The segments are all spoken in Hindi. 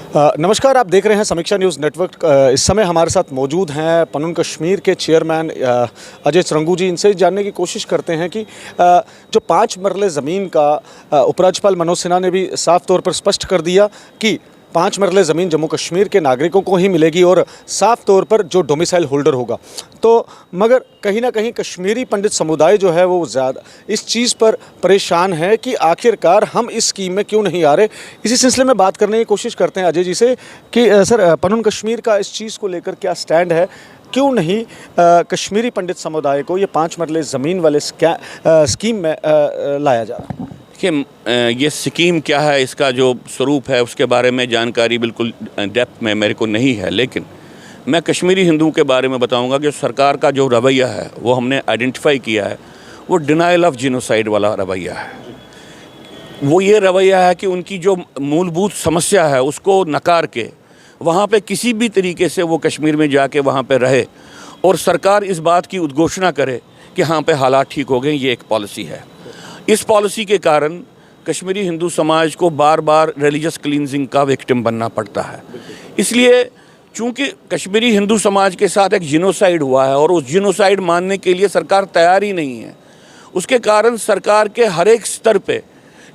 नमस्कार, आप देख रहे हैं समीक्षा न्यूज़ नेटवर्क। इस समय हमारे साथ मौजूद हैं पनून कश्मीर के चेयरमैन अजय चरंगू जी। इनसे जानने की कोशिश करते हैं कि जो 5 मरले ज़मीन का उपराज्यपाल मनोज सिन्हा ने भी साफ तौर पर स्पष्ट कर दिया कि 5 मरले ज़मीन जम्मू कश्मीर के नागरिकों को ही मिलेगी और साफ तौर पर जो डोमिसाइल होल्डर होगा। तो मगर कहीं ना कहीं कश्मीरी पंडित समुदाय जो है वो ज़्यादा इस चीज़ पर परेशान है कि आखिरकार हम इस स्कीम में क्यों नहीं आ रहे। इसी सिलसिले में बात करने की कोशिश करते हैं अजय जी से कि सर, पनून कश्मीर का इस चीज़ को लेकर क्या स्टैंड है, क्यों नहीं कश्मीरी पंडित समुदाय को ये 5 मरले ज़मीन वाले स्कीम में लाया जा रहा है। देखिए, ये स्कीम क्या है, इसका जो स्वरूप है उसके बारे में जानकारी बिल्कुल डेप्थ में मेरे को नहीं है, लेकिन मैं कश्मीरी हिंदुओं के बारे में बताऊंगा कि सरकार का जो रवैया है वो हमने आइडेंटिफाई किया है, वो डिनाइल ऑफ जिनोसाइड वाला रवैया है। वो ये रवैया है कि उनकी जो मूलभूत समस्या है उसको नकार के वहाँ पे किसी भी तरीके से वो कश्मीर में जाके वहाँ पे रहे और सरकार इस बात की उद्घोषणा करे कि हाँ पे हालात ठीक हो गए। ये एक पॉलिसी है। इस पॉलिसी के कारण कश्मीरी हिंदू समाज को बार बार रिलीजियस क्लींजिंग का विक्टिम बनना पड़ता है। इसलिए चूंकि कश्मीरी हिंदू समाज के साथ एक जिनोसाइड हुआ है और उस जिनोसाइड मानने के लिए सरकार तैयार ही नहीं है, उसके कारण सरकार के हर एक स्तर पे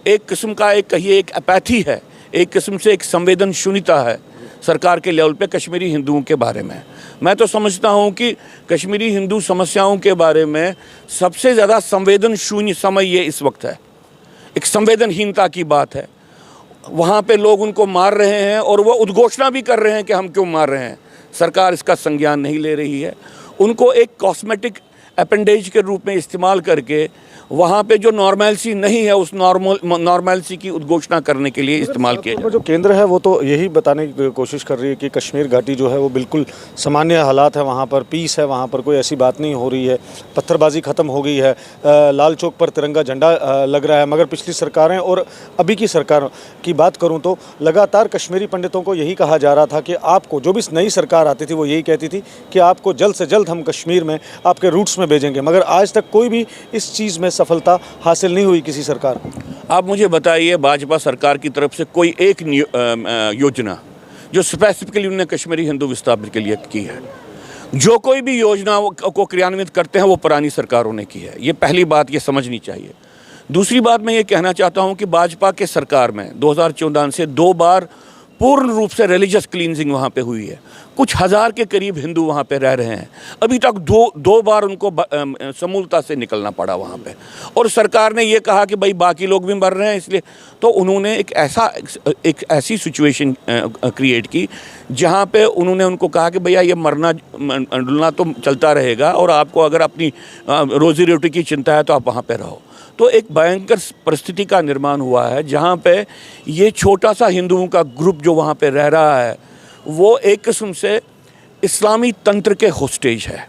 एक किस्म का एक अपैथी है, एक किस्म से एक संवेदन शून्यता है सरकार के लेवल पे कश्मीरी हिंदुओं के बारे में। मैं तो समझता हूँ कि कश्मीरी हिंदू समस्याओं के बारे में सबसे ज़्यादा संवेदन शून्य समय ये इस वक्त है। एक संवेदनहीनता की बात है। वहाँ पे लोग उनको मार रहे हैं और वो उद्घोषणा भी कर रहे हैं कि हम क्यों मार रहे हैं। सरकार इसका संज्ञान नहीं ले रही है। उनको एक कॉस्मेटिक अपेंडेज के रूप में इस्तेमाल करके वहाँ पे जो नॉर्मैलिटी नहीं है उस नॉर्मैलिटी की उद्घोषणा करने के लिए इस्तेमाल किया जाए। जो केंद्र है वो तो यही बताने की कोशिश कर रही है कि कश्मीर घाटी जो है वो बिल्कुल सामान्य हालात है, वहाँ पर पीस है, वहाँ पर कोई ऐसी बात नहीं हो रही है, पत्थरबाजी ख़त्म हो गई है, लाल चौक पर तिरंगा झंडा लग रहा है। मगर पिछली सरकारें और अभी की सरकार की बात करूँ तो लगातार कश्मीरी पंडितों को यही कहा जा रहा था कि आपको जो भी नई सरकार आती थी वो यही कहती थी कि आपको जल्द से जल्द हम कश्मीर में आपके रूट्स में भेजेंगे। मगर आज तक कोई भी इस चीज़ में सफलता हासिल नहीं हुई किसी सरकार। आप मुझे बताइए, भाजपा सरकार की तरफ से कोई एक योजना जो स्पेसिफिकली उन्होंने कश्मीरी हिंदू विस्थापित के लिए की है? जो कोई भी योजना को क्रियान्वित करते हैं वो पुरानी सरकारों ने की है। ये पहली बात, ये समझनी चाहिए। दूसरी बात मैं ये कहना चाहता हूँ कि भाजपा के सरकार में 2014 से 2 बार पूर्ण रूप से रिलीजियस क्लींजिंग वहाँ पे हुई है। कुछ हज़ार के करीब हिंदू वहाँ पे रह रहे हैं। अभी तक दो बार उनको समूलता से निकलना पड़ा वहाँ पे, और सरकार ने ये कहा कि भाई बाकी लोग भी मर रहे हैं इसलिए। तो उन्होंने एक ऐसी सिचुएशन क्रिएट की जहाँ पे उन्होंने उनको कहा कि भैया ये मरना डुलना तो चलता रहेगा और आपको अगर अपनी रोज़ी रोटी की चिंता है तो आप वहाँ पर रहो। तो एक भयंकर परिस्थिति का निर्माण हुआ है जहाँ पे ये छोटा सा हिंदुओं का ग्रुप जो वहाँ पे रह रहा है वो एक किस्म से इस्लामी तंत्र के होस्टेज है,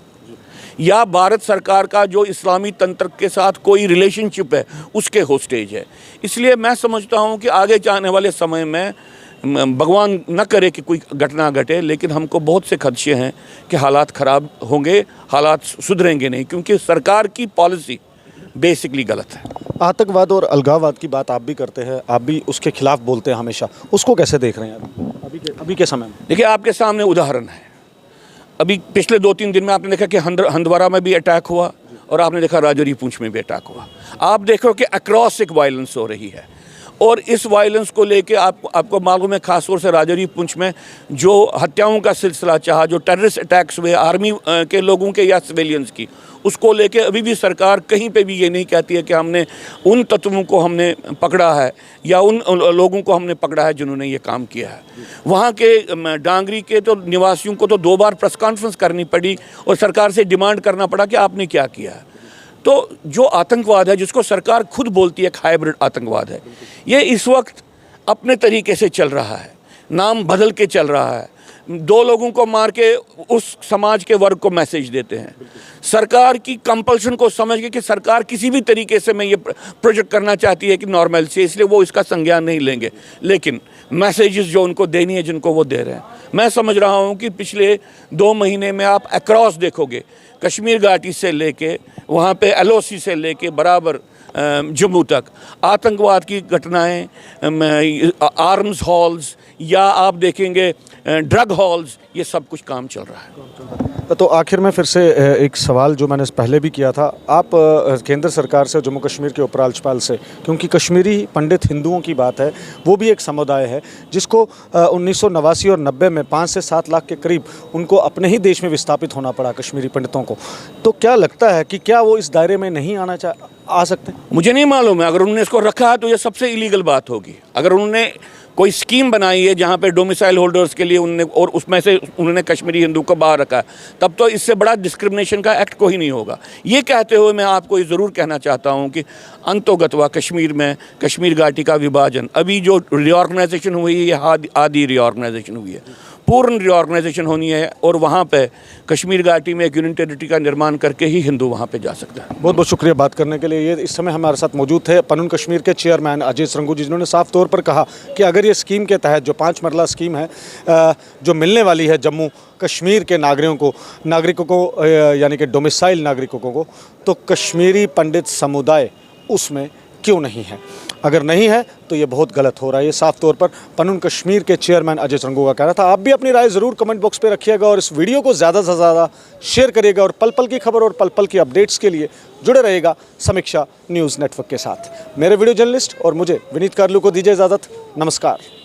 या भारत सरकार का जो इस्लामी तंत्र के साथ कोई रिलेशनशिप है उसके होस्टेज है। इसलिए मैं समझता हूँ कि आगे जाने वाले समय में भगवान न करे कि कोई घटना घटे, लेकिन हमको बहुत से खदशे हैं कि हालात ख़राब होंगे, हालात सुधरेंगे नहीं, क्योंकि सरकार की पॉलिसी बेसिकली गलत है। आतंकवाद और अलगाववाद की बात आप भी करते हैं, आप भी उसके खिलाफ बोलते हैं हमेशा, उसको कैसे देख रहे हैं अभी के समय में? देखिए, आपके सामने उदाहरण है। अभी पिछले 2-3 दिन में आपने देखा कि हंदवारा में भी अटैक हुआ और आपने देखा राजौरी पुंछ में भी अटैक हुआ। आप देखो कि अक्रॉस एक वायलेंस हो रही है, और इस वायलेंस को लेके आपको मालूम है खास तौर से राजौरी पुंछ में जो हत्याओं का सिलसिला चाहा, जो टेररिस्ट अटैक्स हुए आर्मी के लोगों के या सिविलियंस की, उसको लेके अभी भी सरकार कहीं पे भी ये नहीं कहती है कि हमने उन तत्वों को हमने पकड़ा है या उन लोगों को हमने पकड़ा है जिन्होंने ये काम किया है। वहाँ के डांगरी के तो निवासियों को तो 2 बार प्रेस कॉन्फ्रेंस करनी पड़ी और सरकार से डिमांड करना पड़ा कि आपने क्या किया है। तो जो आतंकवाद है जिसको सरकार खुद बोलती है हाइब्रिड आतंकवाद है, ये इस वक्त अपने तरीके से चल रहा है, नाम बदल के चल रहा है। 2 लोगों को मार के उस समाज के वर्ग को मैसेज देते हैं। सरकार की कंपल्शन को समझ के कि सरकार किसी भी तरीके से मैं ये प्रोजेक्ट करना चाहती है कि नॉर्मल से, इसलिए वो इसका संज्ञान नहीं लेंगे, लेकिन मैसेजेस जो उनको देनी है जिनको वो दे रहे हैं। मैं समझ रहा हूँ कि पिछले 2 महीने में आप अक्रॉस देखोगे, कश्मीर घाटी से लेके वहाँ पे LOC से लेके बराबर जम्मू तक आतंकवाद की घटनाएं, आर्म्स हॉल्स या आप देखेंगे ड्रग हॉल्स, ये सब कुछ काम चल रहा है। तो आखिर में फिर से एक सवाल जो मैंने पहले भी किया था, आप केंद्र सरकार से, जम्मू कश्मीर के उपराज्यपाल से, क्योंकि कश्मीरी पंडित हिंदुओं की बात है, वो भी एक समुदाय है जिसको 1989 और 90 में 5 से 7 लाख के करीब उनको अपने ही देश में विस्थापित होना पड़ा, कश्मीरी पंडितों को। तो क्या लगता है कि क्या वो इस दायरे में नहीं आ सकते? मुझे नहीं मालूम है, अगर उन्होंने इसको रखा है तो ये सबसे इलीगल बात होगी। अगर उन्होंने कोई स्कीम बनाई है जहाँ पे डोमिसाइल होल्डर्स के लिए उन्होंने, और उसमें से उन्होंने कश्मीरी हिंदू को बाहर रखा है, तब तो इससे बड़ा डिस्क्रिमिनेशन का एक्ट कोई नहीं होगा। ये कहते हुए मैं आपको ये ज़रूर कहना चाहता हूँ कि अंतोगत्वा कश्मीर में कश्मीर घाटी का विभाजन, अभी जो रीऑर्गेनाइजेशन हुई है, ये आधी रीऑर्गेनाइजेशन हुई है, पूर्ण रीऑर्गेनाइजेशन होनी है, और वहाँ पे कश्मीर घाटी में एक यूनियन टेरिटरी का निर्माण करके ही हिंदू वहाँ पे जा सकता है। बहुत बहुत शुक्रिया बात करने के लिए। ये इस समय हमारे साथ मौजूद थे पनून कश्मीर के चेयरमैन अजय सरंगू जी, जिन्होंने साफ तौर पर कहा कि अगर ये स्कीम के तहत जो 5 मरला स्कीम है जो मिलने वाली है जम्मू कश्मीर के नागरिकों को यानी कि डोमिसाइल नागरिकों को, तो कश्मीरी पंडित समुदाय उसमें क्यों नहीं है? अगर नहीं है तो ये बहुत गलत हो रहा है। ये साफ तौर पर पनून कश्मीर के चेयरमैन अजय सरंगू का कहना था। आप भी अपनी राय ज़रूर कमेंट बॉक्स पे रखिएगा और इस वीडियो को ज़्यादा से ज़्यादा शेयर करिएगा, और पल पल की खबर और पल पल की अपडेट्स के लिए जुड़े रहेगा समीक्षा न्यूज़ नेटवर्क के साथ। मेरे वीडियो जर्नलिस्ट और मुझे विनीत कारलू को दीजिए इजाज़त। नमस्कार।